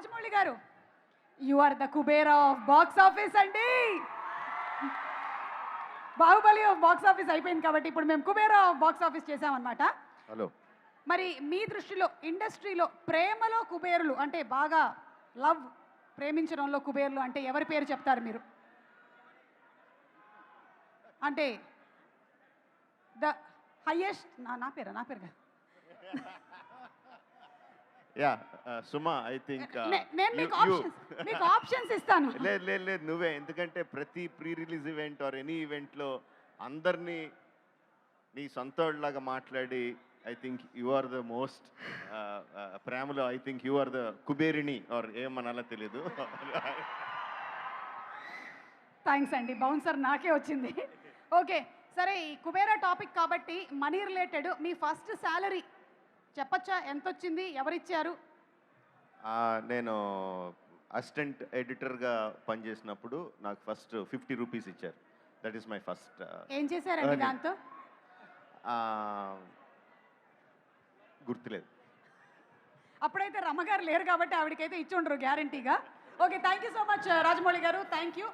రాజమౌళి గారు, you are the Kubera of box office అండి. Baahubali of box office అయిపోయింది కాబట్టి ఇప్పుడు మేము కుబేరా ఆఫ్ బాక్స్ ఆఫీస్ చేసామన్నమాట. హలో. మరి మీ దృష్టిలో ఇండస్ట్రీలో ప్రేమలో కుబేరులు అంటే బాగా లవ్, ప్రేమించడంలో కుబేరులు అంటే ఎవరి పేరు చెప్తారు మీరు? అంటే ద హైయెస్ట్ నా పేరు కాదు. యా సుమా ఐ థింక్ నేను మీకు ఆప్షన్స్ ఇస్తాను. లేదు లేదు లేదు నువ్వే, ఎందుకంటే ప్రతి pre release event or any ఈవెంట్లో అందరినీ నీ సొంతలాగా మాట్లాడి I think you are the most ప్రేమలో I think you are the కుబేరిణి ఆర్ ఏమనాలో తెలీదు. థ్యాంక్స్ అండి, బౌన్సర్ నాకే వచ్చింది. ఓకే సరే, ఈ కుబేరా టాపిక్ కాబట్టి మనీ రిలేటెడ్ మీ ఫస్ట్ శాలరీ చెప్పచ్చా? ఎంత వచ్చింది, ఎవరిచ్చారు? నేను అసిస్టెంట్ ఎడిటర్గా పనిచేసినప్పుడు నాకు ఫస్ట్ 50 రూపీస్ ఇచ్చారు. That is my first. ఏం చేశారండి దాంతో? గుర్తులేదు. అప్పుడైతే రమ్మగారు లేరు కాబట్టి ఆవిడకైతే ఇచ్చి ఉండరు గ్యారంటీగా. Okay, thank you so much Rajamouli గారు, థ్యాంక్ యూ.